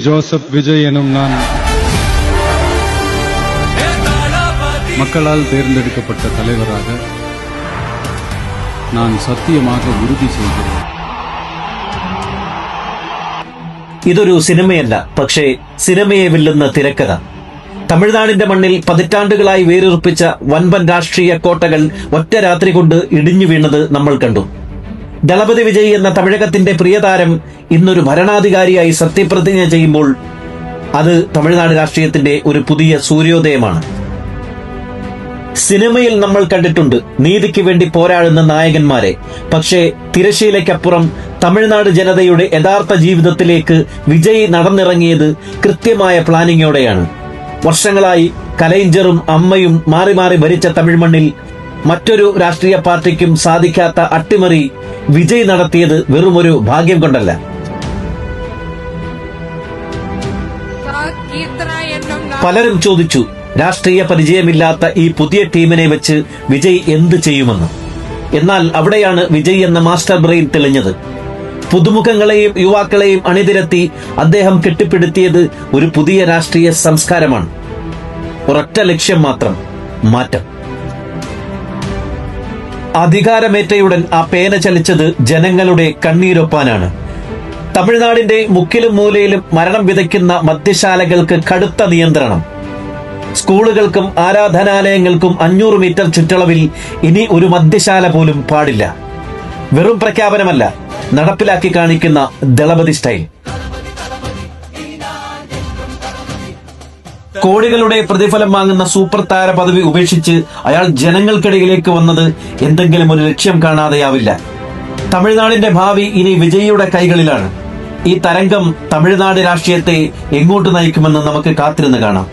Joseph Vijay எனும் நான் மக்களால் தேர்ந்தெடுக்கப்பட்ட தலைவராக நான் சத்தியமாக உறுதி செய்கிறேன். ഇതൊരു സിനിമയല്ല, പക്ഷേ സിനിമയെ വെല്ലുന്ന തിരക്കഥ. തമിഴ്നാടിന്റെ മണ്ണിൽ പതിറ്റാണ്ടുകളായി വേരുറപ്പിച്ച വൻപൻ രാഷ്ട്രീയ കോട്ടകൾ ഒറ്റ രാത്രി കൊണ്ട് ഇടിഞ്ഞു വീണത് നമ്മൾ കണ്ടു. ദളപതി വിജയ് എന്ന തമിഴകത്തിന്റെ പ്രിയതാരം ഇന്നൊരു ഭരണാധികാരിയായി സത്യപ്രതിജ്ഞ ചെയ്യുമ്പോൾ അത് തമിഴ്നാട് രാഷ്ട്രീയത്തിന്റെ ഒരു പുതിയ സൂര്യോദയമാണ്. സിനിമയിൽ നമ്മൾ കണ്ടിട്ടുണ്ട് നീതിക്ക് വേണ്ടി പോരാടുന്ന നായകന്മാരെ. പക്ഷേ തിരശീലയ്ക്കപ്പുറം തമിഴ്നാട് ജനതയുടെ യഥാർത്ഥ ജീവിതത്തിലേക്ക് വിജയ് നടന്നിറങ്ങിയത് കൃത്യമായ പ്ലാനിങ്ങോടെയാണ്. വർഷങ്ങളായി കലൈഞ്ചറും അമ്മയും മാറി മാറി ഭരിച്ച തമിഴ് മണ്ണിൽ മറ്റൊരു രാഷ്ട്രീയ പാർട്ടിക്കും സാധിക്കാത്ത അട്ടിമറി വിജയ് നടത്തിയത് വെറുമൊരു ഭാഗ്യം കൊണ്ടല്ല. പലരും ചോദിച്ചു, രാഷ്ട്രീയ പരിചയമില്ലാത്ത ഈ പുതിയ ടീമിനെ വെച്ച് വിജയ് എന്ത് ചെയ്യുമെന്ന്. എന്നാൽ അവിടെയാണ് വിജയ് എന്ന മാസ്റ്റർ ബ്രെയിൻ തെളിഞ്ഞത്. പുതുമുഖങ്ങളെയും യുവാക്കളെയും അണിനിരത്തി അദ്ദേഹം കെട്ടിപ്പടുത്തിയത് ഒരു പുതിയ രാഷ്ട്രീയ സംസ്കാരമാണ്. ഒരൊറ്റ ലക്ഷ്യം മാത്രം, മാറ്റം. അധികാരമേറ്റയുടൻ ആ പേന ചലിച്ചത് ജനങ്ങളുടെ കണ്ണീരൊപ്പാനാണ്. തമിഴ്നാടിന്റെ മുക്കിലും മൂലയിലും മരണം വിതയ്ക്കുന്ന മദ്യശാലകൾക്ക് കടുത്ത നിയന്ത്രണം. സ്കൂളുകൾക്കും ആരാധനാലയങ്ങൾക്കും 500 മീറ്റർ ചുറ്റളവിൽ ഇനി ഒരു മദ്യശാല പോലും പാടില്ല. വെറും പ്രഖ്യാപനമല്ല, നടപ്പിലാക്കി കാണിക്കുന്ന ദളപതി സ്റ്റൈൽ. കോടികളുടെ പ്രതിഫലം വാങ്ങുന്ന സൂപ്പർ താര പദവി ഉപേക്ഷിച്ച് അയാൾ ജനങ്ങൾക്കിടയിലേക്ക് വന്നത് എന്തെങ്കിലും ഒരു ലക്ഷ്യം കാണാതെയാവില്ല. തമിഴ്നാടിന്റെ ഭാവി ഇനി വിജയിയുടെ കൈകളിലാണ്. ഈ തരംഗം തമിഴ്നാട് രാഷ്ട്രീയത്തെ എങ്ങോട്ട് നയിക്കുമെന്ന് നമുക്ക് കാത്തിരുന്ന് കാണാം.